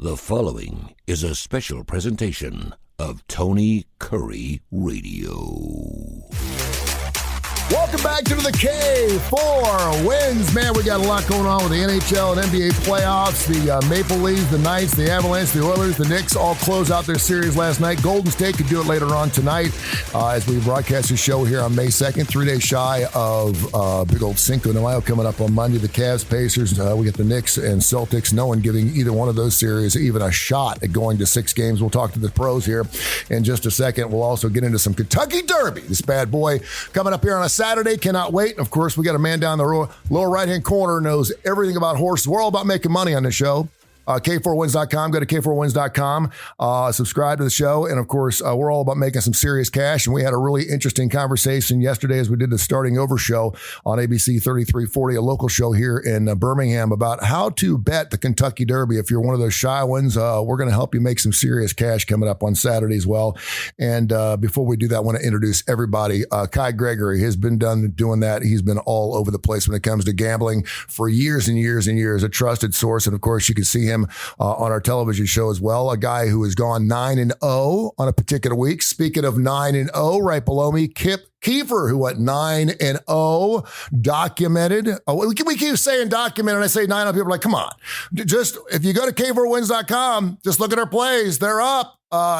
The following is a special presentation of Tony Kurre Radio. Welcome back to the K4Wins. Man, we got a lot going on with the NHL and NBA playoffs. The Maple Leafs, the Knights, the Avalanche, the Oilers, the Knicks all close out their series last night. Golden State could do it later on tonight as we broadcast the show here on May 2nd, 3 days shy of big old Cinco de Mayo coming up on Monday. The Cavs, Pacers, we got the Knicks and Celtics. No one giving either one of those series even a shot at going to 6 games. We'll talk to the pros here in just a second. We'll also get into some Kentucky Derby. This bad boy coming up here on a Saturday. Cannot wait. And of course, we got a man down the lower right-hand corner knows everything about horses. We're all about making money on this show. K4Wins.com. Go to K4Wins.com. Subscribe to the show. And of course, we're all about making some serious cash. And we had a really interesting conversation yesterday as we did the Starting Over show on ABC 3340, a local show here in Birmingham, about how to bet the Kentucky Derby. If you're one of those shy ones, we're going to help you make some serious cash coming up on Saturday as well. And before we do that, I want to introduce everybody. Gregory has been doing that. He's been all over the place when it comes to gambling for years and years and years, a trusted source. And of course, you can see him on our television show as well. A guy who has gone 9-0 on a particular week. Speaking of 9-0, right below me, Kip Keefer, who went 9-0, documented. We keep saying documented. I say 9-0. People are like, come on. Just if you go to K4Wins.com, just look at our plays. They're up.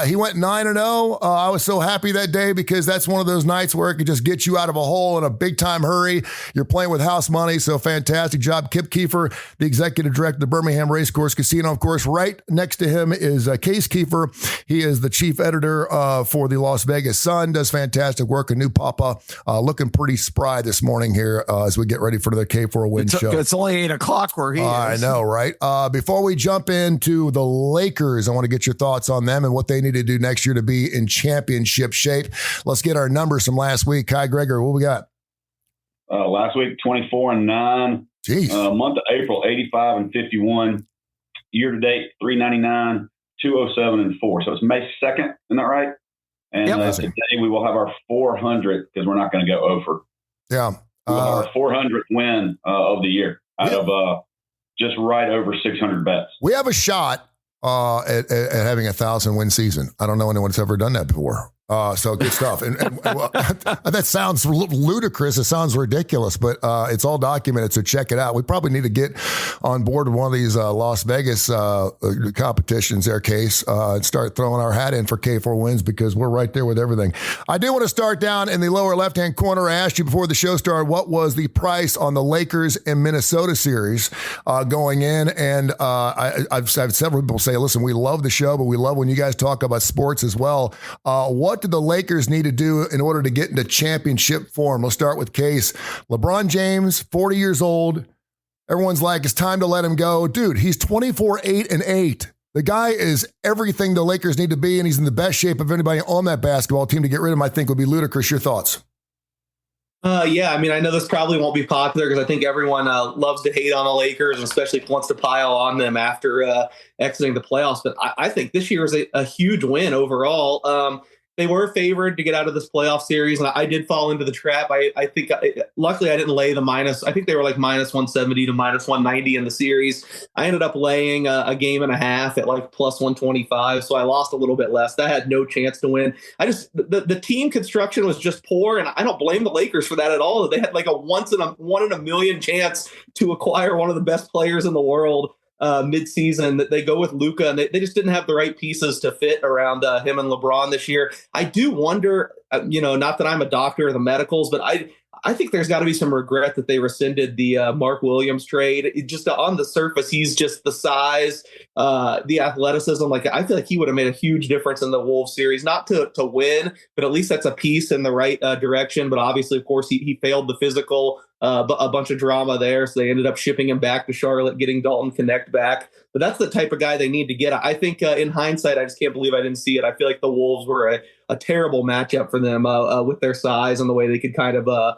He went 9-0. I was so happy that day because that's one of those nights where it could just get you out of a hole in a big time hurry. You're playing with house money. So fantastic job. Kip Keefer, the executive director of the Birmingham Racecourse Casino. Of course, right next to him is Case Keefer. He is the chief editor for the Las Vegas Sun, does fantastic work. A new papa, looking pretty spry this morning here as we get ready for the K4Wins show. It's only 8 o'clock where he is. I know, right? Before we jump into the Lakers, I want to get your thoughts on them and what they need to do next year to be in championship shape. Let's get our numbers from last week. Gregory, what we got? Last week, 24-9. Jeez. Month of April, 85-51. Year to date, 399, 207-4. So it's May 2nd, isn't that right? And today we will have our 400 because we're not going to go over. Yeah. Our 400th win of the year out of just right over 600 bets. We have a shot at having 1,000-win season. I don't know anyone that's ever done that before. So good stuff. And well, that sounds ludicrous. It sounds ridiculous, but it's all documented. So check it out. We probably need to get on board with one of these Las Vegas competitions there, Case, and start throwing our hat in for K4Wins because we're right there with everything. I do want to start down in the lower left-hand corner. I asked you before the show started, what was the price on the Lakers and Minnesota series going in? And I've several people say, listen, we love the show, but we love when you guys talk about sports as well. What do the Lakers need to do in order to get into championship form? We'll start with Case. LeBron James, 40 years old. Everyone's like, it's time to let him go. Dude, he's 24-8-8. The guy is everything the Lakers need to be, and he's in the best shape of anybody on that basketball team. To get rid of him, I think, would be ludicrous. Your thoughts? Yeah, I mean, I know this probably won't be popular because I think everyone loves to hate on the Lakers and especially wants to pile on them after exiting the playoffs. But I think this year is a huge win overall. They were favored to get out of this playoff series, and I did fall into the trap. I think, luckily, I didn't lay the minus. I think they were like minus 170 to minus 190 in the series. I ended up laying a game and a half at like plus 125, so I lost a little bit less. I had no chance to win. The team construction was just poor, and I don't blame the Lakers for that at all. They had like a one in a million chance to acquire one of the best players in the world mid-season. That they go with Luka, and they just didn't have the right pieces to fit around him and LeBron this year. I do wonder, not that I'm a doctor of the medicals, but I think there's got to be some regret that they rescinded the Mark Williams trade. Just on the surface, he's just the size, the athleticism. Like, I feel like he would have made a huge difference in the Wolves series, not to win, but at least that's a piece in the right direction. But obviously, of course, he failed the physical, a bunch of drama there. So they ended up shipping him back to Charlotte, getting Dalton Connect back. But that's the type of guy they need to get. I think in hindsight, I just can't believe I didn't see it. I feel like the Wolves were a terrible matchup for them with their size and the way they could kind of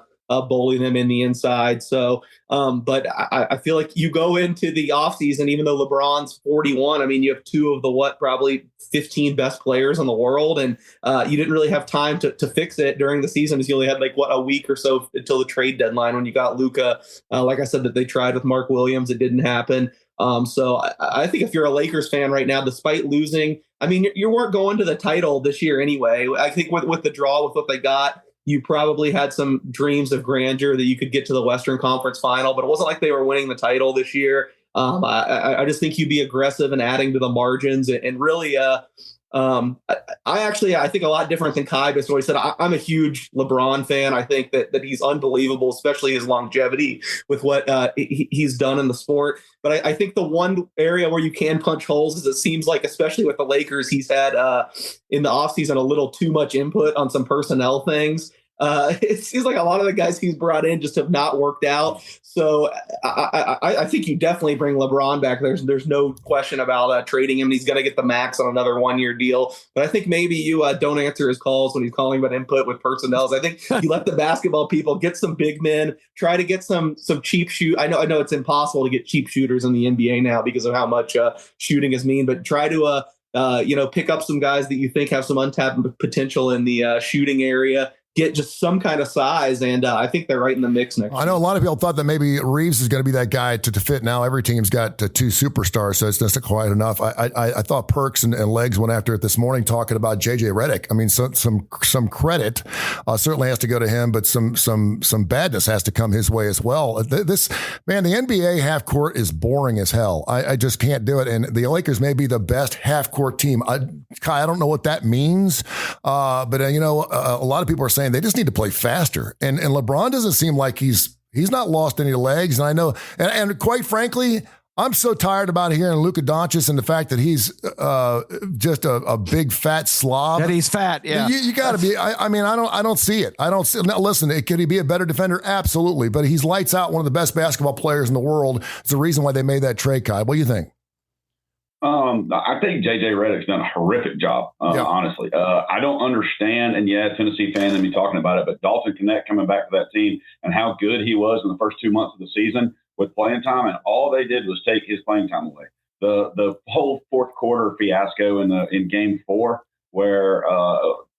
bully them in the inside. So, but I feel like you go into the offseason, even though LeBron's 41, I mean, you have two of the probably 15 best players in the world. And you didn't really have time to fix it during the season because you only had a week or so until the trade deadline when you got Luka. Like I said, that they tried with Mark Williams. It didn't happen. So I think if you're a Lakers fan right now, despite losing, I mean, you weren't going to the title this year anyway. I think with the draw, with what they got, you probably had some dreams of grandeur that you could get to the Western Conference Final, but it wasn't like they were winning the title this year. I just think you'd be aggressive in adding to the margins and really, I think a lot different than Kai has always said. I'm a huge LeBron fan. I think that he's unbelievable, especially his longevity with what he's done in the sport. But I think the one area where you can punch holes is it seems like, especially with the Lakers, he's had in the offseason a little too much input on some personnel things. It seems like a lot of the guys he's brought in just have not worked out. So I think you definitely bring LeBron back. There's no question about trading him. He's going to get the max on another 1-year deal. But I think maybe you don't answer his calls when he's calling about input with personnel. I think you let the basketball people get some big men, try to get some cheap shoot. I know it's impossible to get cheap shooters in the NBA now because of how much shooting is mean, but try to pick up some guys that you think have some untapped potential in the shooting area. Get just some kind of size, and I think they're right in the mix next year. I know a lot of people thought that maybe Reeves is going to be that guy to fit. Now every team's got 2 superstars, so it's just quite enough. I thought Perks and Legs went after it this morning talking about J.J. Redick. I mean, some credit certainly has to go to him, but some badness has to come his way as well. The NBA half court is boring as hell. I just can't do it, and the Lakers may be the best half court team. Kai, I don't know what that means, but a lot of people are saying they just need to play faster. And LeBron doesn't seem like he's not lost any legs. And I know, and quite frankly, I'm so tired about hearing Luka Doncic and the fact that he's just a big fat slob. That he's fat, yeah. You got to be. I don't see it. I don't see. Now, listen, could he be a better defender? Absolutely, but he's lights out, one of the best basketball players in the world. It's the reason why they made that trade, Kai. What do you think? I think J.J. Redick's done a horrific job, honestly. I don't understand, and Tennessee fans and me talking about it, but Dalton Knecht coming back to that team and how good he was in the first 2 months of the season with playing time, and all they did was take his playing time away. The whole fourth quarter fiasco in Game 4, where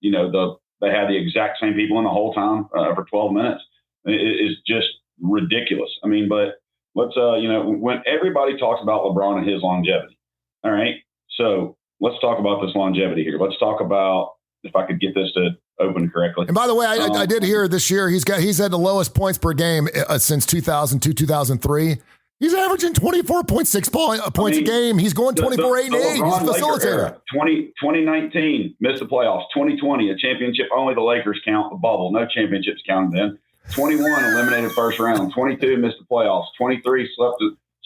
they had the exact same people in the whole time for 12 minutes, is just ridiculous. I mean, but let's when everybody talks about LeBron and his longevity. All right. So let's talk about this longevity here. Let's talk about, if I could get this to open correctly. And by the way, I did hear this year he's had the lowest points per game since 2002, 2003. He's averaging 24.6 points a game. He's going 24, 8, and 8. He's a facilitator. 2019 missed the playoffs. 2020 a championship. Only the Lakers count the bubble. No championships counted then. 21 eliminated first round. 22 missed the playoffs. 23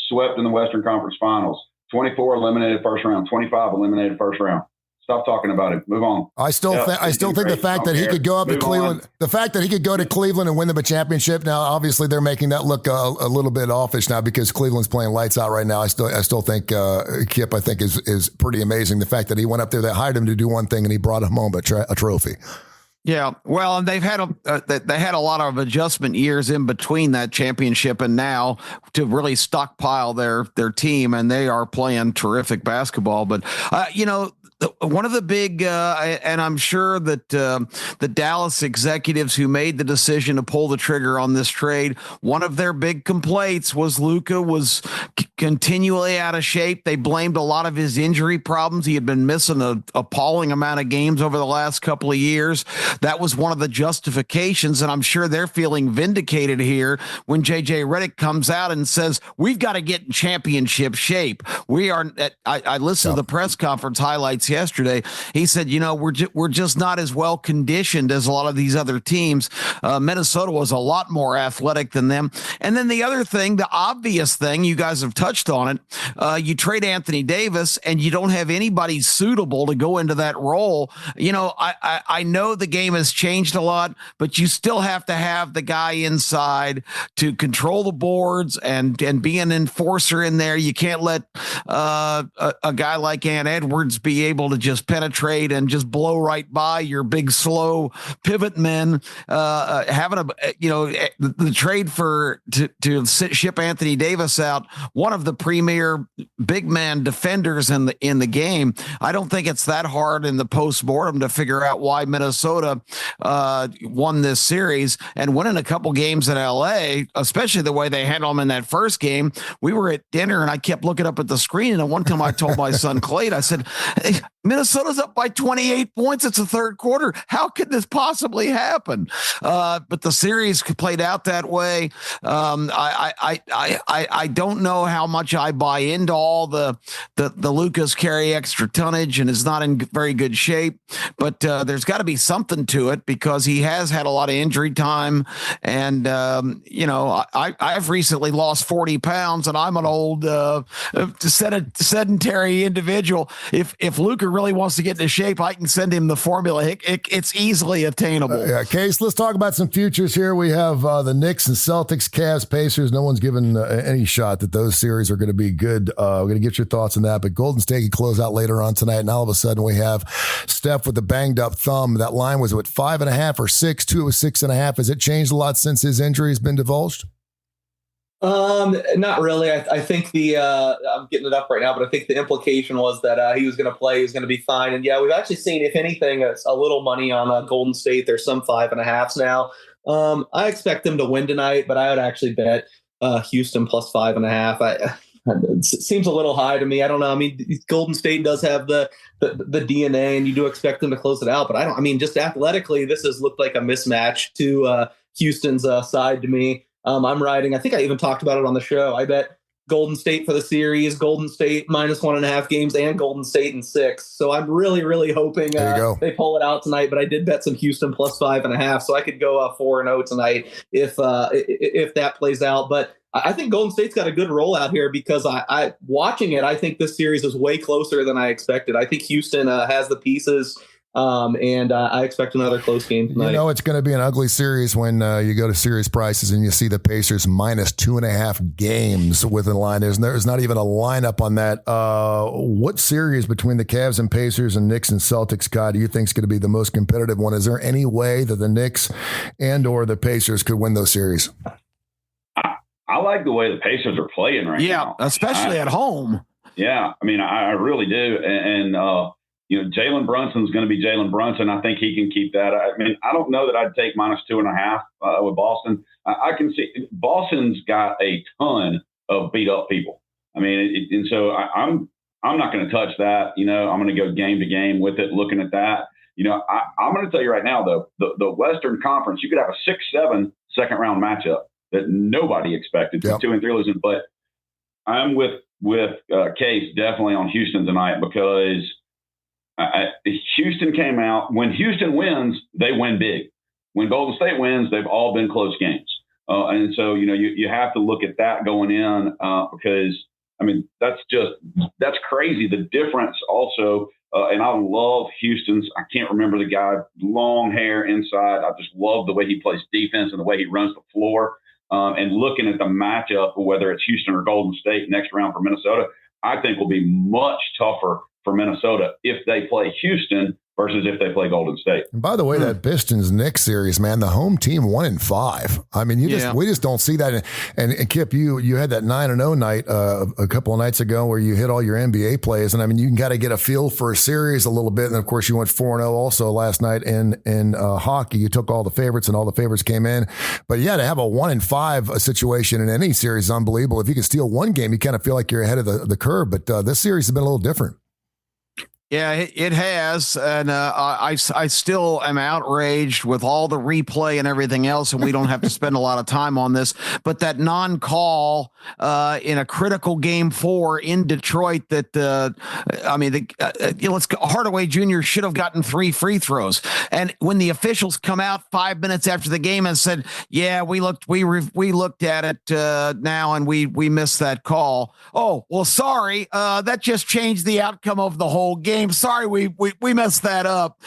swept in the Western Conference Finals. 24 eliminated first round, 25 eliminated first round. Stop talking about it. Move on. I still think the fact that he could go up to Cleveland, the fact that he could go to Cleveland and win them a championship. Now, obviously, they're making that look a little bit offish now because Cleveland's playing lights out right now. I still think Kip, I think, is pretty amazing. The fact that he went up there, they hired him to do one thing, and he brought him home a trophy. Yeah, well, and they've had a lot of adjustment years in between that championship and now to really stockpile their team, and they are playing terrific basketball. But one of the big, and I'm sure that the Dallas executives who made the decision to pull the trigger on this trade, one of their big complaints was Luka was continually out of shape. They blamed a lot of his injury problems. He had been missing an appalling amount of games over the last couple of years. That was one of the justifications, and I'm sure they're feeling vindicated here when J.J. Redick comes out and says, we've got to get in championship shape. We are. I listened to the press conference highlights yesterday. He said, we're just not as well conditioned as a lot of these other teams. Minnesota was a lot more athletic than them. And then the other thing, the obvious thing, you guys have touched on it. You trade Anthony Davis and you don't have anybody suitable to go into that role. I know the game has changed a lot, but you still have to have the guy inside to control the boards and be an enforcer in there. You can't let a guy like Ant Edwards be able able to just penetrate and just blow right by your big, slow pivot men. Having the trade to ship Anthony Davis out, one of the premier big man defenders in the game. I don't think it's that hard in the postmortem to figure out why Minnesota won this series and winning a couple games in LA, especially the way they handled them in that first game. We were at dinner and I kept looking up at the screen, and at one time I told my son Clayton, I said, hey, Minnesota's up by 28 points. It's the third quarter. How could this possibly happen? But the series played out that way. I don't know how much I buy into all the Lucas carry extra tonnage and is not in very good shape, but there's got to be something to it because he has had a lot of injury time. And, I've recently lost 40 pounds and I'm an old sedentary individual. If Luka really wants to get into shape, I can send him the formula. It's easily attainable. Case, let's talk about some futures here. We have the Knicks and Celtics, Cavs, Pacers. No one's given any shot that those series are going to be good. We're going to get your thoughts on that. But Golden State can close out later on tonight, and all of a sudden we have Steph with the banged up thumb. That line was what, 5.5 or 6? 2 was 6.5. Has it changed a lot since his injury has been divulged? Not really. I think I'm getting it up right now, but I think the implication was that he was going to play, he was going to be fine. And yeah, we've actually seen, if anything, a little money on Golden State. There's some 5.5s now. I expect them to win tonight, but I would actually bet Houston plus 5.5. It seems a little high to me. I don't know. I mean, Golden State does have the DNA, and you do expect them to close it out. But just athletically, this has looked like a mismatch to Houston's side to me. I'm riding. I think I even talked about it on the show. I bet Golden State for the series, Golden State minus 1.5 games, and Golden State in 6. So I'm really, really hoping they pull it out tonight. But I did bet some Houston plus 5.5, so I could go 4-0 tonight if that plays out. But I think Golden State's got a good rollout here because I watching it, I think this series is way closer than I expected. I think Houston has the pieces. And I expect another close game tonight. It's going to be an ugly series when you go to series prices and you see the Pacers minus 2.5 games with a line. There's not even a lineup on that. What series between the Cavs and Pacers and Knicks and Celtics, Scott, do you think is going to be the most competitive one? Is there any way that the Knicks and or the Pacers could win those series? I like the way the Pacers are playing right now. Yeah, especially at home. Yeah, I really do. And Jalen Brunson's going to be Jalen Brunson. I think he can keep that. I don't know that I'd take minus 2.5 with Boston. I can see Boston's got a ton of beat up people. And so I'm not going to touch that. I'm going to go game to game with it, looking at that. I'm going to tell you right now, though, the Western Conference, you could have a 6-7 second round matchup that nobody expected, 2 and 3 losing. But I'm with Case definitely on Houston tonight because Houston came out. When Houston wins, they win big. When Golden State wins, they've all been close games. And so, you have to look at that going in because, that's crazy. The difference also, and I love Houston's, I can't remember the guy, long hair inside. I just love the way he plays defense and the way he runs the floor. And looking at the matchup, whether it's Houston or Golden State next round for Minnesota, I think will be much tougher for Minnesota if they play Houston versus if they play Golden State. And by the way, that Pistons-Knicks series, man, the home team 1-5. We just don't see that. And Kip, you had that 9-0 night a couple of nights ago where you hit all your NBA plays, and you got to get a feel for a series a little bit. And of course, you went 4-0 also last night in hockey. You took all the favorites, and all the favorites came in. But yeah, to have a 1-5 situation in any series is unbelievable. If you can steal one game, you kind of feel like you're ahead of the curve. But this series has been a little different. Yeah, it has, and I still am outraged with all the replay and everything else, and we don't have to spend a lot of time on this. But that non-call in a critical Game 4 in Detroit, Hardaway Jr. should have gotten 3 free throws. And when the officials come out 5 minutes after the game and said, "Yeah, we looked at it now, and we missed that call." Oh, well, sorry, that just changed the outcome of the whole game. game. Sorry, we messed that up.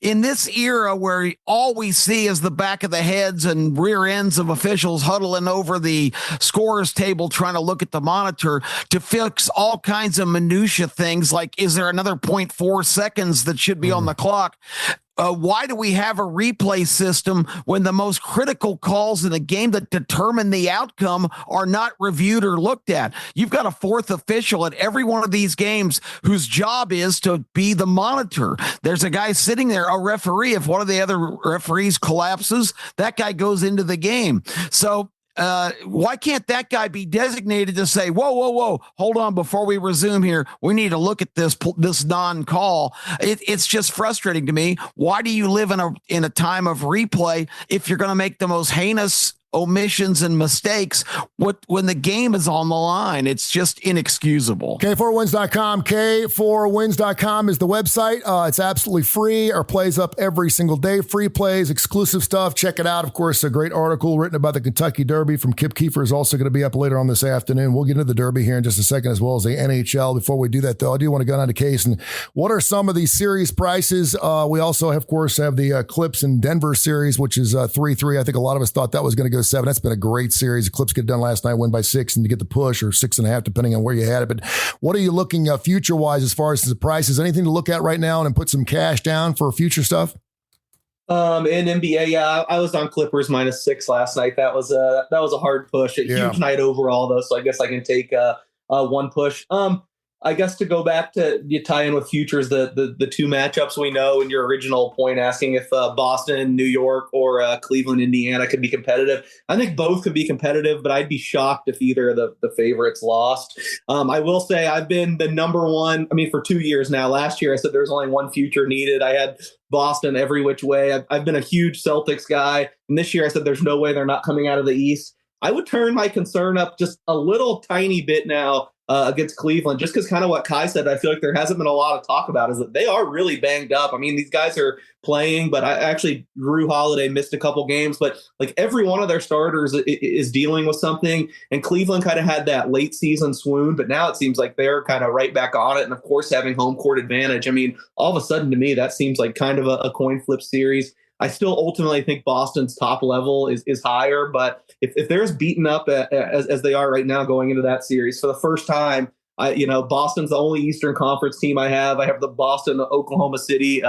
In this era where all we see is the back of the heads and rear ends of officials huddling over the scorer's table trying to look at the monitor to fix all kinds of minutia things like, is there another 0.4 seconds that should be on the clock? Why do we have a replay system when the most critical calls in the game that determine the outcome are not reviewed or looked at? You've got a fourth official at every one of these games whose job is to be the monitor. There's a guy sitting there, a referee. If one of the other referees collapses, that guy goes into the game. So why can't that guy be designated to say, whoa, hold on, before we resume here, we need to look at this non-call. It's just frustrating to me. Why do you live in a time of replay if you're going to make the most heinous omissions and mistakes when the game is on the line? It's just inexcusable. K4Wins.com. K4Wins.com is the website. It's absolutely free. Our plays up every single day. Free plays, exclusive stuff. Check it out. Of course, a great article written about the Kentucky Derby from Kip Keefer is also going to be up later on this afternoon. We'll get into the Derby here in just a second, as well as the NHL. Before we do that, though, I do want to go down to Case. And what are some of these series prices? We also, of course, have the Clips in Denver series, which is 3-3. I think a lot of us thought that was going to go 7. That's been a great series. The Clips get done last night, win by 6, and to get the push, or 6.5, depending on where you had it. But what are you looking future-wise as far as the prices? Anything to look at right now and put some cash down for future stuff? In NBA, yeah, I was on Clippers -6 last night. That was a hard push. A huge night overall, though. So I guess I can take one push. I guess to go back to you tie in with futures, the two matchups we know in your original point asking if Boston, New York, or Cleveland, Indiana could be competitive. I think both could be competitive, but I'd be shocked if either of the favorites lost. I will say I've been the number one, for 2 years now. Last year I said there's only one future needed. I had Boston every which way. I've been a huge Celtics guy. And this year I said there's no way they're not coming out of the East. I would turn my concern up just a little tiny bit now against Cleveland, just because kind of what Kai said, I feel like there hasn't been a lot of talk about is that they are really banged up. These guys are playing, but Drew Holiday missed a couple games, but like every one of their starters is dealing with something. And Cleveland kind of had that late season swoon, but now it seems like they're kind of right back on it. And of course, having home court advantage. All of a sudden to me, that seems like kind of a coin flip series. I still ultimately think Boston's top level is higher, but if they're as beaten up as they are right now going into that series for the first time, Boston's the only Eastern Conference team I have. I have the Boston Oklahoma City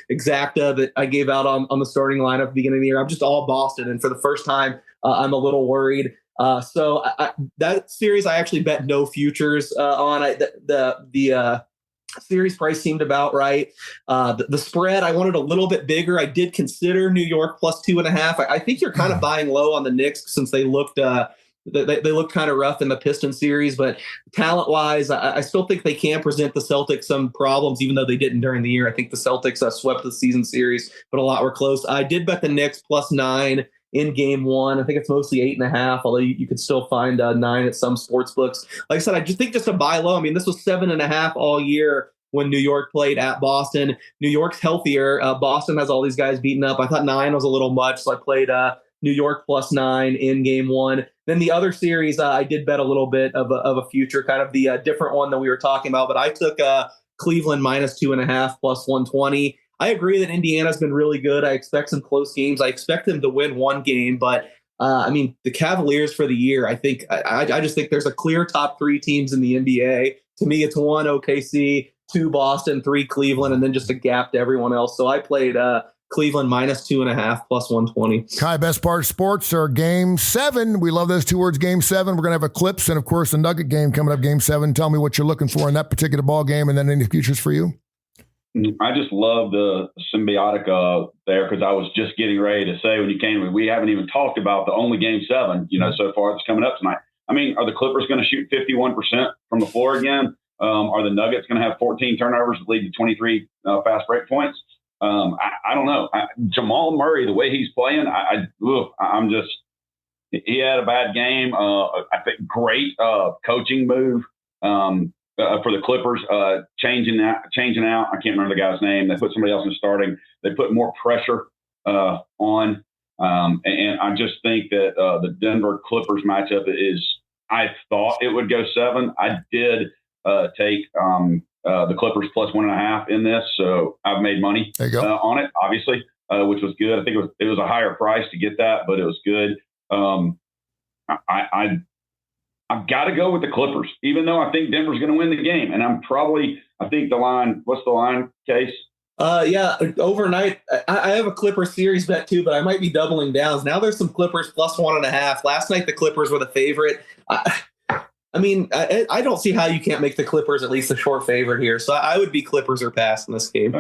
exacta that I gave out on the starting lineup at the beginning of the year. I'm just all Boston, and for the first time, I'm a little worried. So that series, I actually bet no futures on. The series price seemed about right. The spread, I wanted a little bit bigger. I did consider New York +2.5. I think you're kind of buying low on the Knicks since they looked they looked kind of rough in the Pistons series, but talent-wise, I still think they can present the Celtics some problems, even though they didn't during the year. I think the Celtics swept the season series, but a lot were close. I did bet the Knicks +9 in game 1. I think it's mostly 8.5, although you could still find 9 at some sports books. Like I said, I just think just a buy low. This was 7.5 all year when New York played at Boston. New York's healthier. Boston has all these guys beaten up. I thought 9 was a little much, so I played New York +9 in game 1. Then the other series, I did bet a little bit of a future, kind of the different one that we were talking about, but I took Cleveland -2.5 +120. I agree that Indiana's been really good. I expect some close games. I expect them to win one game, but the Cavaliers for the year, I think I just think there's a clear top 3 teams in the NBA. To me, it's 1 OKC, 2 Boston, 3 Cleveland, and then just a gap to everyone else. So I played Cleveland -2.5 +120. Kai, best part of sports are game 7. We love those 2 words, game 7. We're going to have Eclipse and, of course, the Nugget game coming up, game 7. Tell me what you're looking for in that particular ball game, and then any futures for you. I just love the symbiotic there, because I was just getting ready to say when you came, we haven't even talked about the only game 7, so far that's coming up tonight. Are the Clippers going to shoot 51% from the floor again? Are the Nuggets going to have 14 turnovers that lead to 23 fast break points? I don't know. Jamal Murray, the way he's playing, he had a bad game. I think great coaching move for the Clippers, changing out. I can't remember the guy's name. They put somebody else in starting. They put more pressure on. And I just think that the Denver Clippers matchup I thought it would go 7. I did take the Clippers plus 1.5 in this. So I've made money on it, obviously, which was good. I think it was a higher price to get that, but it was good. I've got to go with the Clippers, even though I think Denver's going to win the game. And I think the line, what's the line, Case? Yeah, overnight, I have a Clippers series bet too, but I might be doubling down. Now there's some Clippers plus 1.5. Last night, the Clippers were the favorite. I mean, I don't see how you can't make the Clippers at least a short favorite here. So I would be Clippers or pass in this game.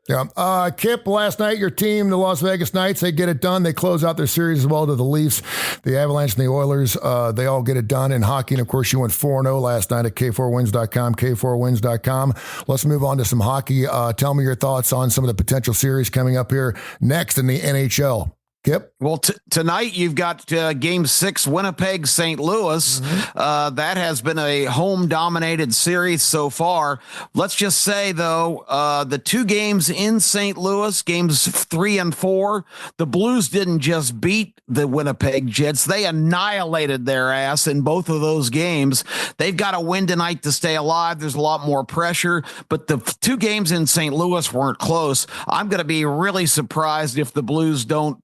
Yeah. Kip, last night, your team, the Las Vegas Knights, they get it done. They close out their series as well to the Leafs, the Avalanche, and the Oilers. They all get it done in hockey. And, of course, you went 4-0 last night at K4Wins.com, K4Wins.com. Let's move on to some hockey. Tell me your thoughts on some of the potential series coming up here next in the NHL. Kip? Well, tonight you've got Game 6, Winnipeg, St. Louis. That has been a home-dominated series so far. Let's just say, though, the two games in St. Louis, Games 3 and 4, the Blues didn't just beat the Winnipeg Jets. They annihilated their ass in both of those games. They've got to win tonight to stay alive. There's a lot more pressure, but the two games in St. Louis weren't close. I'm going to be really surprised if the Blues don't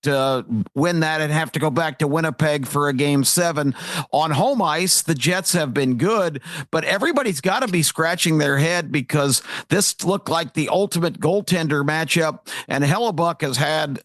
win that and have to go back to Winnipeg for a Game 7. On home ice, the Jets have been good, but everybody's got to be scratching their head because this looked like the ultimate goaltender matchup, and Hellebuck has had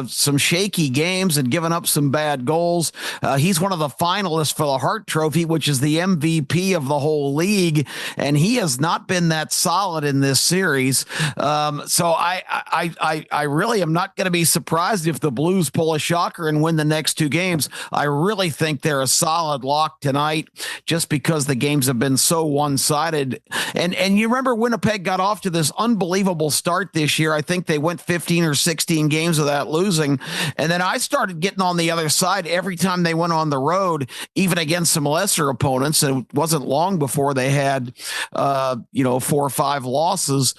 some shaky games and given up some bad goals. He's one of the finalists for the Hart Trophy, which is the MVP of the whole league, and he has not been that solid in this series. So I really am not going to be surprised if the Blues pull a shocker and win the next two games. I really think they're a solid lock tonight just because the games have been so one-sided. And you remember Winnipeg got off to this unbelievable start this year. I think they went 15 or 16 games without losing. And then I started getting on the other side every time they went on the road, even against some lesser opponents. And it wasn't long before they had, 4 or 5 losses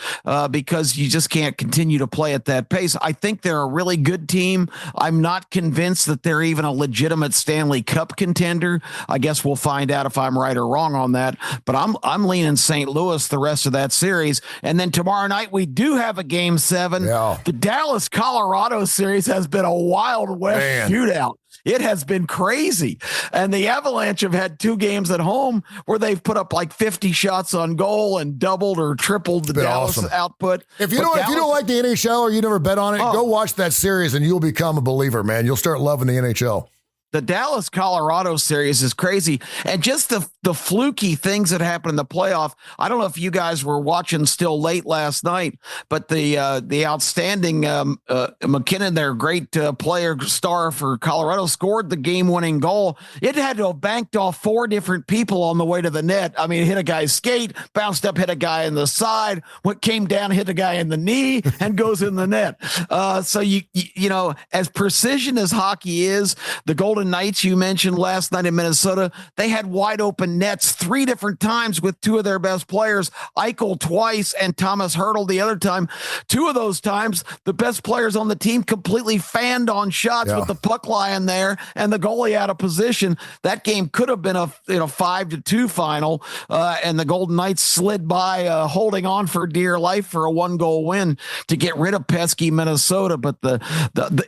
because you just can't continue to play at that pace. I think they're a really good team. I'm not convinced that they're even a legitimate Stanley Cup contender. I guess we'll find out if I'm right or wrong on that, but I'm leaning St. Louis the rest of that series. And then tomorrow night we do have a Game 7. Yeah. The Dallas Colorado series has been a Wild West shootout. It has been crazy. And the Avalanche have had 2 games at home where they've put up like 50 shots on goal and doubled or tripled the Dallas output. If you don't like the NHL or you never bet on it, go watch that series and you'll become a believer, man. You'll start loving the NHL. The Dallas Colorado series is crazy. And just the fluky things that happen in the playoff. I don't know if you guys were watching still late last night, but the outstanding McKinnon, their great player star for Colorado, scored the game-winning goal. It had to have banked off 4 different people on the way to the net. I mean, it hit a guy's skate, bounced up, hit a guy in the side, came down, hit a guy in the knee, and goes in the net. So you know, as precision as hockey is, the Golden Knights you mentioned last night in Minnesota, they had wide open nets 3 different times with 2 of their best players, Eichel twice and Thomas Hertl the other time. 2 of those times, the best players on the team completely fanned on shots with the puck lying there and the goalie out of position. That game could have been a 5-2 final, and the Golden Knights slid by, holding on for dear life for a 1-goal win to get rid of pesky Minnesota. But the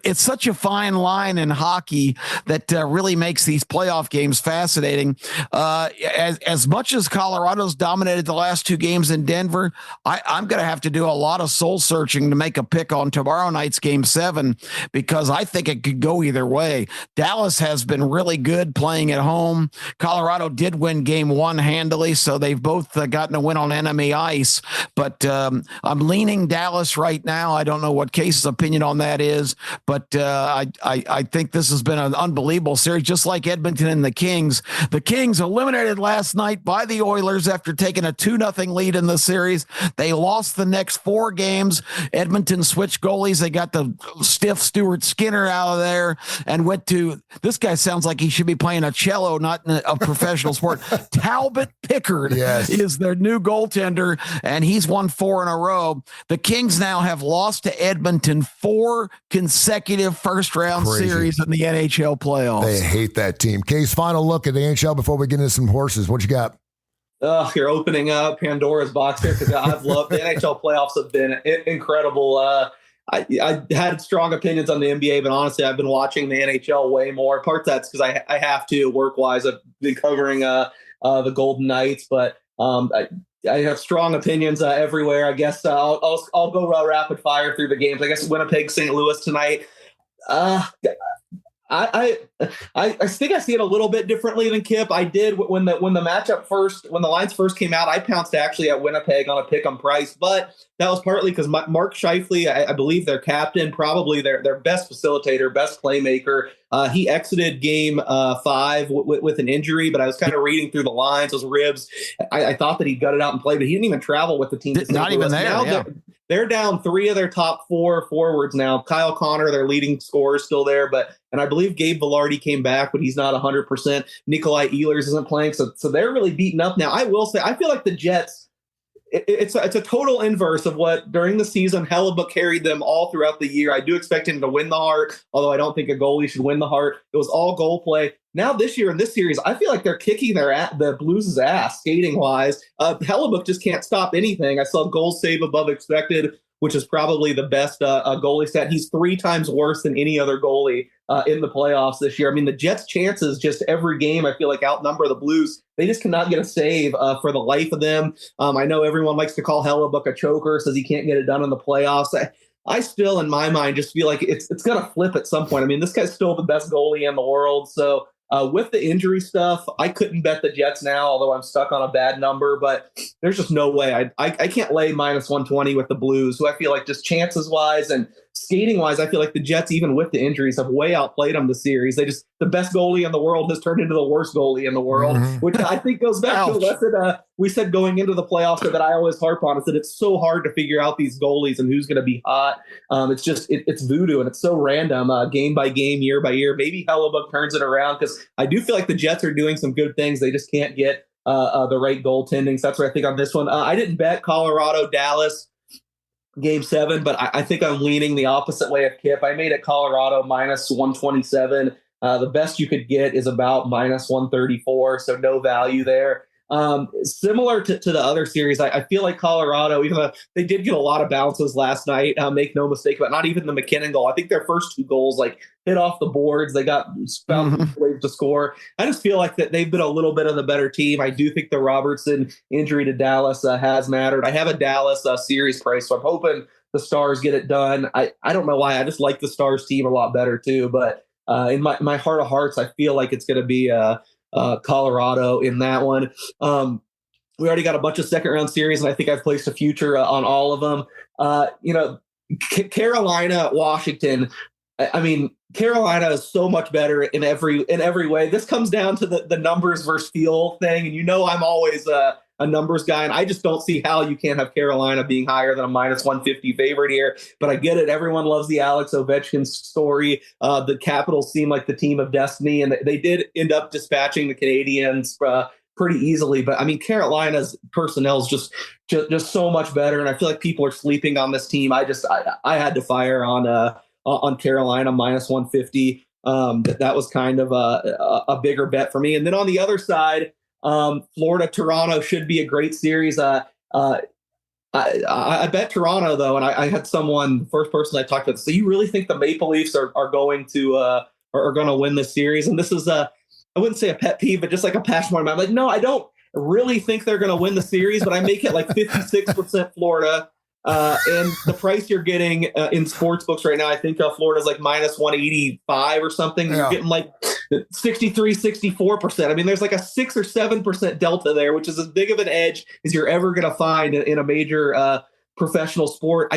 it's such a fine line in hockey that really makes these playoff games fascinating. As much as Colorado's dominated the last 2 games in Denver, I'm going to have to do a lot of soul searching to make a pick on tomorrow night's Game 7 because I think it could go either way. Dallas has been really good playing at home. Colorado did win Game 1 handily, so they've both gotten a win on enemy ice. But I'm leaning Dallas right now. I don't know what Case's opinion on that is, but I think this has been an unbelievable series, just like Edmonton and the Kings. The Kings eliminated last night by the Oilers after taking a 2-0 lead in the series. They lost the next 4 games. Edmonton switched goalies. They got the stiff Stuart Skinner out of there and went to, this guy sounds like he should be playing a cello, not in a professional sport. Talbot Pickard is their new goaltender, and he's won 4 in a row. The Kings now have lost to Edmonton 4 consecutive first-round series in the NHL playoffs. They hate that team. Case, final look at the NHL before we get into some horses. What you got? You're opening up Pandora's box here because I've loved the NHL playoffs have been incredible. I had strong opinions on the NBA, but honestly, I've been watching the NHL way more. Part that's because I have to work wise. I've been covering the Golden Knights, but I have strong opinions everywhere. I guess I'll go rapid fire through the games. I guess Winnipeg, St. Louis tonight. I think I see it a little bit differently than Kip. I did when the lines first came out. I pounced actually at Winnipeg on a pick 'em price, but that was partly because Mark Scheifele, I believe their captain, probably their best facilitator, best playmaker. He exited game 5 with an injury, but I was kind of reading through the lines, those ribs. I thought that he gutted out and played, but he didn't even travel with the team. Not even there. Now they're down 3 of their top 4 forwards now. Kyle Connor, their leading scorer, is still there, and I believe Gabe Velarde came back, but he's not 100%. Nikolai Ehlers isn't playing, so they're really beaten up now. I will say, I feel like the Jets, it's a total inverse of what during the season Hellebuck carried them all throughout the year. I do expect him to win the Hart, although I don't think a goalie should win the Hart. It was all goal play. Now this year in this series, I feel like they're kicking the Blues' ass skating wise. Hellebuck just can't stop anything. I saw goals save above expected, which is probably the best goalie stat. He's 3 times worse than any other goalie in the playoffs this year. I mean, the Jets' chances just every game, I feel like, outnumber the Blues. They just cannot get a save for the life of them. I know everyone likes to call Hellebuck a choker, says he can't get it done in the playoffs. I still, in my mind, just feel like it's going to flip at some point. I mean, this guy's still the best goalie in the world. So with the injury stuff, I couldn't bet the Jets now, although I'm stuck on a bad number. But there's just no way. I can't lay minus 120 with the Blues, who I feel like just chances-wise and skating-wise, I feel like the Jets, even with the injuries, have way outplayed them this series. The best goalie in the world has turned into the worst goalie in the world, which I think goes back to a lesson we said going into the playoffs that I always harp on. Is that it's so hard to figure out these goalies and who's going to be hot. It's voodoo, and it's so random, game by game, year by year. Maybe Hellebuck turns it around, because I do feel like the Jets are doing some good things. They just can't get the right goaltending. So that's what I think on this one. I didn't bet Colorado, Dallas, Game 7, but I think I'm leaning the opposite way of Kip. I made it Colorado minus 127. The best you could get is about minus 134, so no value there. Similar to the other series, I feel like Colorado, even though they did get a lot of bounces last night, make no mistake about not even the McKinnon goal. I think their first 2 goals hit off the boards. They got ways to score. I just feel like that they've been a little bit of the better team. I do think the Robertson injury to Dallas has mattered. I have a Dallas series price, so I'm hoping the Stars get it done. I don't know why. I just like the Stars team a lot better too, but in my heart of hearts, I feel like it's going to be Colorado in that one. We already got a bunch of second round series, and I think I've placed a future on all of them. Carolina, Washington. I mean, Carolina is so much better in every way. This comes down to the numbers versus feel thing, and I'm always a numbers guy, and I just don't see how you can't have Carolina being higher than a minus 150 favorite here. But I get it. Everyone loves the Alex Ovechkin story. The Capitals seem like the team of destiny, and they did end up dispatching the Canadiens pretty easily. But I mean, Carolina's personnel is just so much better, and I feel like people are sleeping on this team. I had to fire on Carolina minus 150. That was kind of a bigger bet for me. And then on the other side, Florida, Toronto should be a great series. I bet Toronto though, and I had the first person I talked to. So you really think the Maple Leafs are going to win this series? And this is I wouldn't say a pet peeve, but just like a passion point. I'm like, no, I don't really think they're going to win the series, but I make it like 56% Florida. And the price you're getting in sports books right now, I think Florida's like minus 185 or something. Yeah. You're getting like 63, 64%. I mean, there's like a 6 or 7% delta there, which is as big of an edge as you're ever going to find in a major professional sport.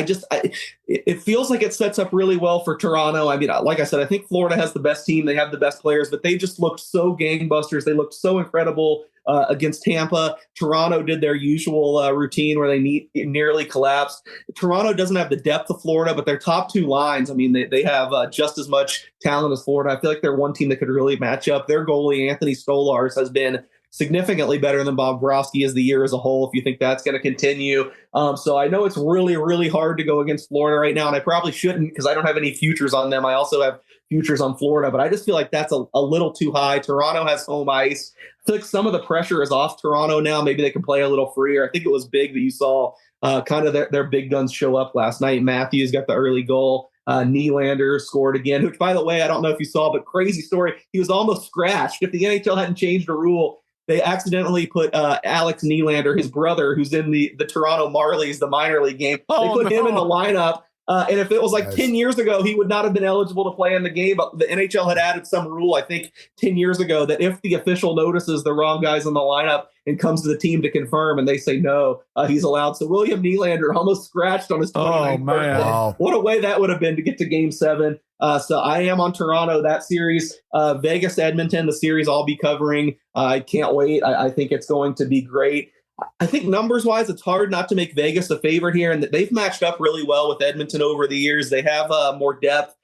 It feels like it sets up really well for Toronto. I mean, like I said, I think Florida has the best team. They have the best players, but they just looked so gangbusters. They looked so incredible against Tampa. Toronto did their usual routine where they nearly collapsed. Toronto doesn't have the depth of Florida, but their top 2 lines, I mean, they have just as much talent as Florida. I feel like they're one team that could really match up. Their goalie, Anthony Stolarz, has been significantly better than Bob Grosky as the year as a whole, if you think that's going to continue. So I know it's really, really hard to go against Florida right now, and I probably shouldn't because I don't have any futures on them. I also have futures on Florida, but I just feel like that's a little too high. Toronto has home ice. I feel like some of the pressure is off Toronto now. Maybe they can play a little freer. I think it was big that you saw kind of their big guns show up last night. Matthews got the early goal. Nylander scored again, which, by the way, I don't know if you saw, but crazy story. He was almost scratched. If the NHL hadn't changed a rule, they accidentally put Alex Nylander, his brother, who's in the Toronto Marlies, the minor league game. They put him in the lineup. And if it was like 10 years ago, he would not have been eligible to play in the game. But the NHL had added some rule, I think, 10 years ago, that if the official notices the wrong guys in the lineup and comes to the team to confirm and they say no, he's allowed. So William Nylander almost scratched on his 29th birthday. Wow. What a way that would have been to get to Game 7. So I am on Toronto, that series. Vegas, Edmonton, the series I'll be covering. I can't wait. I think it's going to be great. I think numbers-wise, it's hard not to make Vegas a favorite here, and they've matched up really well with Edmonton over the years. They have more depth.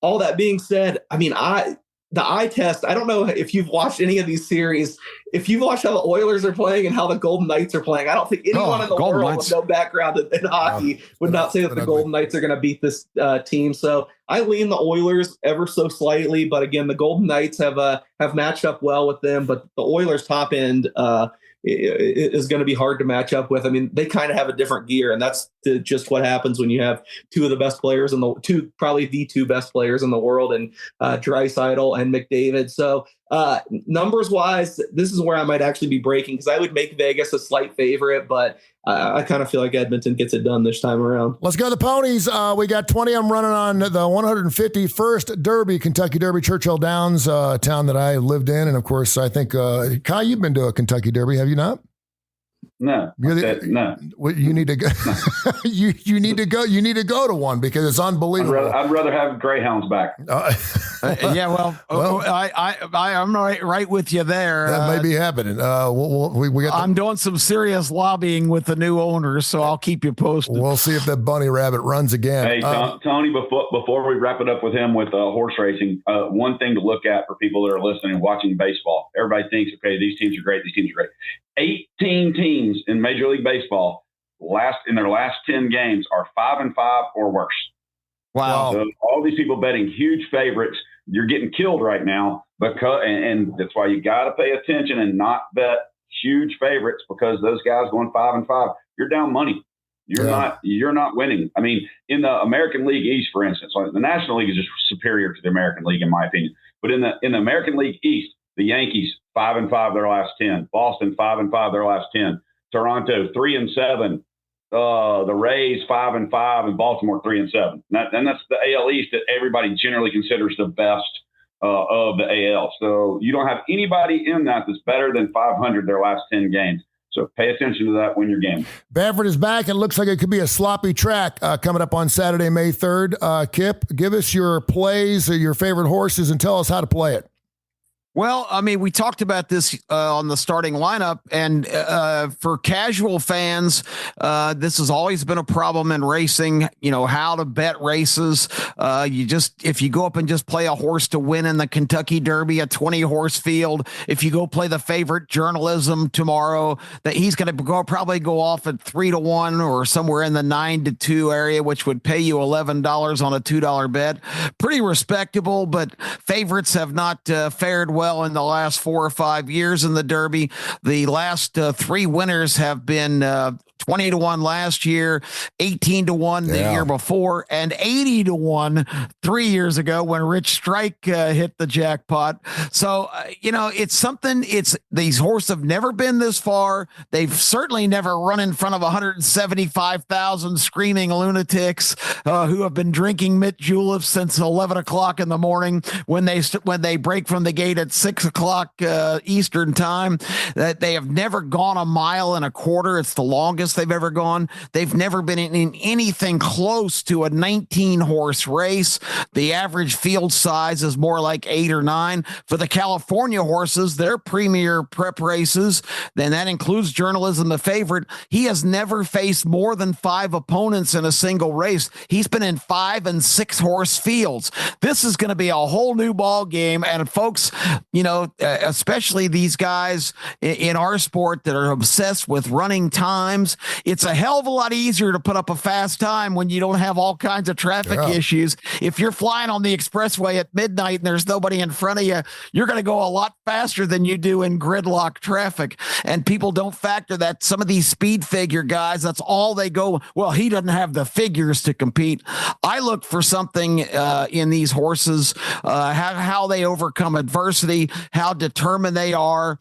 All that being said, I mean, the eye test, I don't know if you've watched any of these series. If you've watched how the Oilers are playing and how the Golden Knights are playing, I don't think anyone in the world with no background in hockey would not say that the Golden Knights are going to beat this team. So I lean the Oilers ever so slightly, but again, the Golden Knights have matched up well with them, but the Oilers top end is going to be hard to match up with. I mean, they kind of have a different gear, and that's just what happens when you have two of the best players probably the two best players in the world, and Draisaitl and McDavid. So numbers wise, this is where I might actually be breaking, because I would make Vegas a slight favorite, but I kind of feel like Edmonton gets it done this time around. Let's go to the ponies. We got 20. I'm running on the 151st Derby, Kentucky Derby, Churchill Downs, town that I lived in. And of course, I think, Kai, you've been to a Kentucky Derby, have you not? No, no. Well, you need to go. you need to go. You need to go to one, because it's unbelievable. I'd rather have Greyhounds back. Yeah, well, I'm right with you there. That may be happening. We got. I'm doing some serious lobbying with the new owners, so I'll keep you posted. We'll see if that bunny rabbit runs again. Hey, Tony, before we wrap it up with him with horse racing, one thing to look at for people that are listening and watching baseball. Everybody thinks, okay, these teams are great. These teams are great. 18 teams in Major League Baseball in their last 10 games are 5-5 or worse. Wow. So all these people betting huge favorites, you're getting killed right now, and that's why you got to pay attention and not bet huge favorites, because those guys going 5-5, you're down money. You're not winning. I mean, in the American League East, for instance, the National League is just superior to the American League, in my opinion. But in the American League East, the Yankees 5-5 their last 10, Boston 5-5 their last 10, Toronto 3-7, the Rays 5-5, and Baltimore 3-7. And that's the AL East that everybody generally considers the best of the AL. So you don't have anybody in that's better than 500 their last 10 games. So pay attention to that when you're gambling. Bamford is back. It looks like it could be a sloppy track coming up on Saturday, May 3rd. Kip, give us your plays, your favorite horses, and tell us how to play it. Well, I mean, we talked about this on the starting lineup, and for casual fans, this has always been a problem in racing. You know, how to bet races. If you go up and just play a horse to win in the Kentucky Derby, a 20-horse field. If you go play the favorite Journalism tomorrow, that he's going to probably go off at 3-1 or somewhere in the 9-2 area, which would pay you $11 on a $2 bet. Pretty respectable, but favorites have not fared well in the last 4 or 5 years in the Derby. The last 3 winners have been 20-1 last year, 18-1 the year before, and 80-1 3 years ago when Rich Strike hit the jackpot. So, it's something. These horses have never been this far. They've certainly never run in front of 175,000 screaming lunatics who have been drinking mint juleps since 11 o'clock in the morning when they break from the gate at 6 o'clock Eastern time. That they have never gone 1.25 miles. It's the longest they've ever gone. They've never been in anything close to a 19-horse race. The average field size is more like 8 or 9. For the California horses, their premier prep races, then that includes Journalism, the favorite. He has never faced more than 5 opponents in a single race. He's been in 5 and 6 horse fields. This is going to be a whole new ball game. And folks, especially these guys in our sport that are obsessed with running times because it's a hell of a lot easier to put up a fast time when you don't have all kinds of traffic issues. If you're flying on the expressway at midnight and there's nobody in front of you, you're going to go a lot faster than you do in gridlock traffic. And people don't factor that. Some of these speed figure guys, that's all they go. Well, he doesn't have the figures to compete. I look for something in these horses, how they overcome adversity, how determined they are.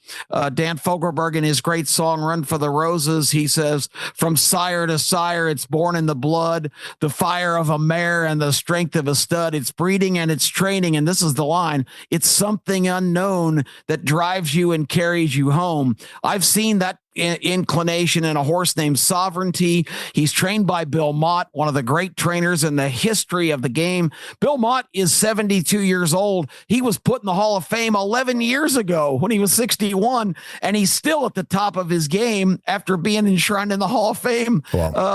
Dan Fogelberg in his great song, Run for the Roses, he says, from sire to sire, it's born in the blood, the fire of a mare and the strength of a stud. It's breeding and it's training. And this is the line. It's something unknown that drives you and carries you home. I've seen that inclination in a horse named Sovereignty. He's trained by Bill Mott, one of the great trainers in the history of the game. Bill Mott is 72 years old. He was put in the Hall of Fame 11 years ago when he was 61, and he's still at the top of his game after being enshrined in the Hall of Fame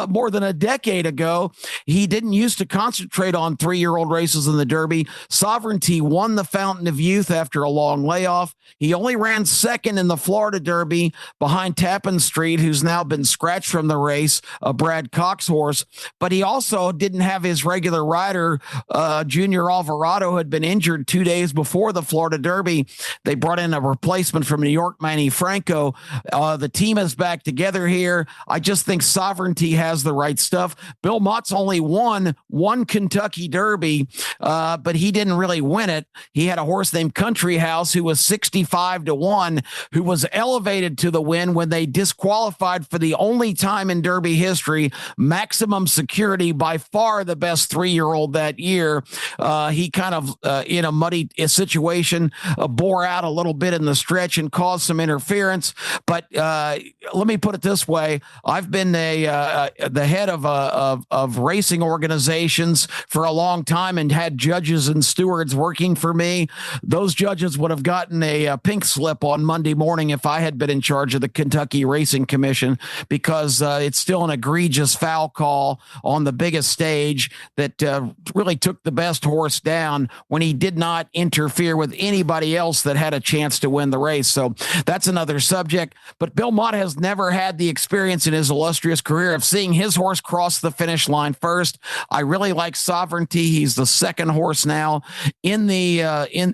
more than a decade ago. He didn't used to concentrate on 3-year-old races in the Derby. Sovereignty won the Fountain of Youth after a long layoff. He only ran second in the Florida Derby behind Tappan Street, who's now been scratched from the race, a Brad Cox horse, but he also didn't have his regular rider. Junior Alvarado had been injured 2 days before the Florida Derby. They brought in a replacement from New York, Manny Franco. The team is back together here. I just think Sovereignty has the right stuff. Bill Mott's only won one Kentucky Derby, but he didn't really win it. He had a horse named Country House who was 65-1, who was elevated to the win when they disqualified for the only time in Derby history. Maximum Security, by far the best 3-year-old that year. He kind of, in a muddy situation, bore out a little bit in the stretch and caused some interference. But let me put it this way. I've been the head of racing organizations for a long time and had judges and stewards working for me. Those judges would have gotten a pink slip on Monday morning if I had been in charge of the Kentucky Racing Commission, because it's still an egregious foul call on the biggest stage that really took the best horse down when he did not interfere with anybody else that had a chance to win the race. So that's another subject. But Bill Mott has never had the experience in his illustrious career of seeing his horse cross the finish line first. I really like Sovereignty. He's the second horse now in the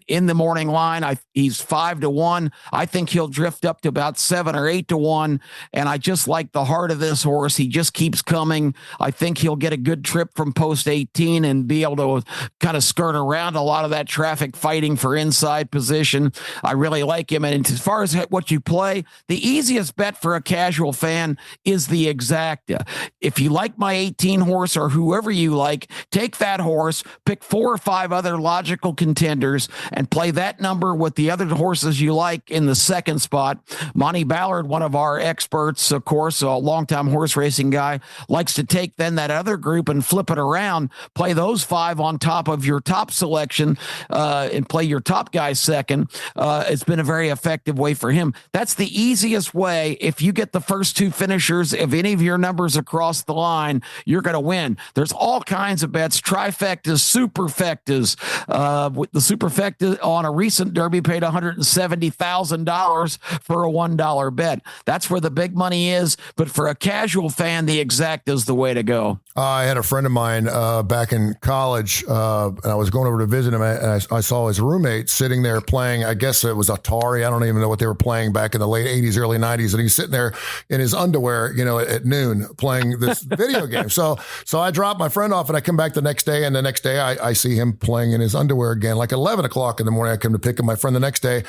in the morning line. He's 5-1. I think he'll drift up to about 7 or 8-1. And I just like the heart of this horse. He just keeps coming. I think he'll get a good trip from post 18 and be able to kind of skirt around a lot of that traffic fighting for inside position. I really like him. And as far as what you play, the easiest bet for a casual fan is the Exacta. If you like my 18 horse or whoever you like, take that horse, pick 4 or 5 other logical contenders and play that number with the other horses you like in the second spot. Monty Ballard, one of our experts, of course, a longtime horse racing guy, likes to take then that other group and flip it around, play those 5 on top of your top selection, and play your top guy second. It's been a very effective way for him. That's the easiest way. If you get the first 2 finishers of any of your numbers across the line, you're going to win. There's all kinds of bets, trifectas, superfectas. The superfecta on a recent Derby paid $170,000 for a $1 bet. That's where the big money is. But for a casual fan, the Exacta is the way to go. I had a friend of mine back in college, and I was going over to visit him, and I saw his roommate sitting there playing, I guess it was Atari. I don't even know what they were playing back in the late 80s, early 90s. And he's sitting there in his underwear, at noon playing this video game. So I dropped my friend off, and I come back the next day, and the next day I see him playing in his underwear again. Like 11 o'clock in the morning, I come to pick up my friend the next day.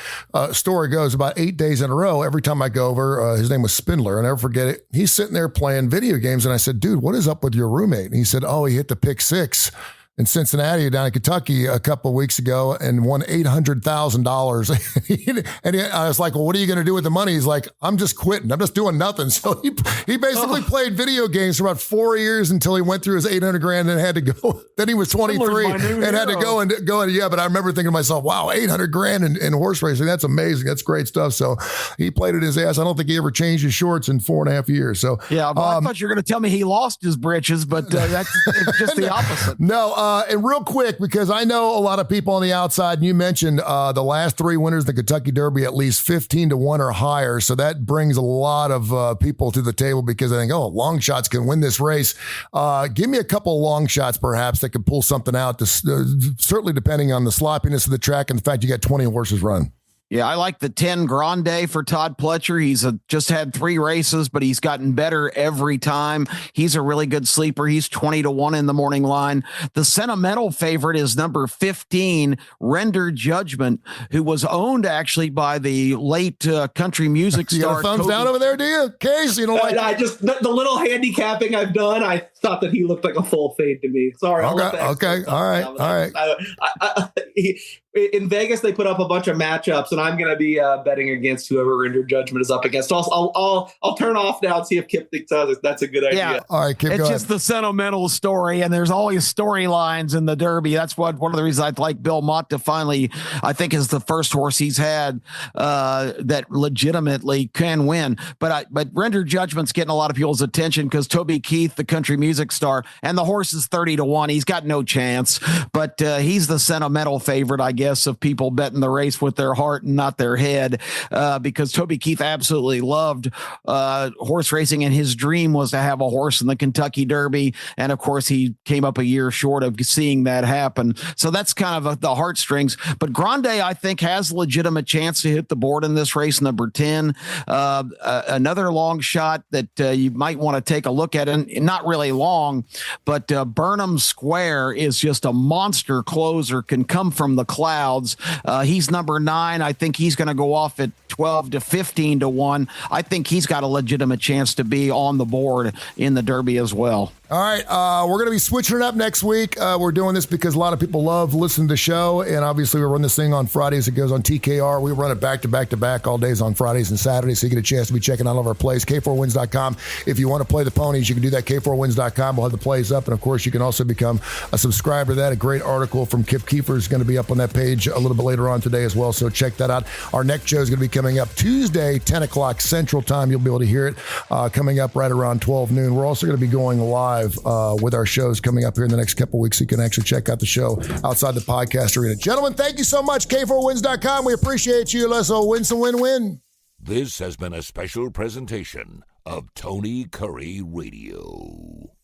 Story goes, about 8 days in a row, every time I go over, his name was Spindler, I'll never forget it. He's sitting there playing video games, and I said, dude, what is up with your roommate? And he said, oh, he hit the pick 6 in Cincinnati down in Kentucky a couple of weeks ago and won $800,000. And I was like, well, what are you going to do with the money? He's like, I'm just quitting. I'm just doing nothing. So he basically played video games for about 4 years until he went through his $800,000 and had to go. Then he was 23 and had to go and yeah. But I remember thinking to myself, wow, $800,000 in horse racing. That's amazing. That's great stuff. So he played it his ass. I don't think he ever changed his shorts in 4.5 years. So yeah, but I thought you were going to tell me he lost his britches, but that's just the opposite. No, And real quick, because I know a lot of people on the outside, and you mentioned the last 3 winners of the Kentucky Derby, at least 15-1 or higher. So that brings a lot of people to the table because I think, oh, long shots can win this race. Give me a couple of long shots, perhaps, that could pull something out, certainly depending on the sloppiness of the track and the fact you got 20 horses run. Yeah, I like the 10 Grande for Todd Pletcher. He's just had 3 races, but he's gotten better every time. He's a really good sleeper. He's 20-1 in the morning line. The sentimental favorite is number 15, Render Judgment, who was owned actually by the late country music star. You got a thumbs down over there, do you? Case, you don't like I just the little handicapping I've done, I thought that he looked like a full fade to me. Sorry. Okay. All right. In Vegas, they put up a bunch of matchups, and I'm going to be betting against whoever Render Judgment is up against. So I'll turn off now and see if Kip thinks that's a good idea. Yeah. All right, Kip, it's just the sentimental story, and there's always storylines in the Derby. That's one of the reasons I'd like Bill Mott to finally, I think, is the first horse he's had that legitimately can win. But Render Judgment's getting a lot of people's attention because Toby Keith, the country music star, and the horse is 30-1. He's got no chance, but he's the sentimental favorite, I guess, of people betting the race with their heart and not their head, because Toby Keith absolutely loved horse racing, and his dream was to have a horse in the Kentucky Derby. And of course, he came up a year short of seeing that happen. So that's kind of the heartstrings. But Grande, I think, has a legitimate chance to hit the board in this race, number 10. Another long shot that you might want to take a look at, and not really long, but Burnham Square is just a monster closer, can come from the clouds. He's number 9. I think he's going to go off at 12-15-1. I think he's got a legitimate chance to be on the board in the Derby as well. All right, we're going to be switching it up next week. We're doing this because a lot of people love listening to the show, and obviously we run this thing on Fridays. It goes on TKR. We run it back to back to back all days on Fridays and Saturdays, so you get a chance to be checking out all of our plays. K4Wins.com. If you want to play the ponies, you can do that. K4Wins.com. We'll have the plays up, and of course, you can also become a subscriber to that. A great article from Kip Keefer is going to be up on that page a little bit later on today as well, so check that out. Our next show is going to be coming up Tuesday, 10 o'clock Central Time. You'll be able to hear it coming up right around 12 noon. We're also going to be going live with our shows coming up here in the next couple of weeks. So you can actually check out the show outside the podcast arena. Gentlemen, thank you so much. K4Wins.com. We appreciate you. Let's all win some win-win. This has been a special presentation of Tony Curry Radio.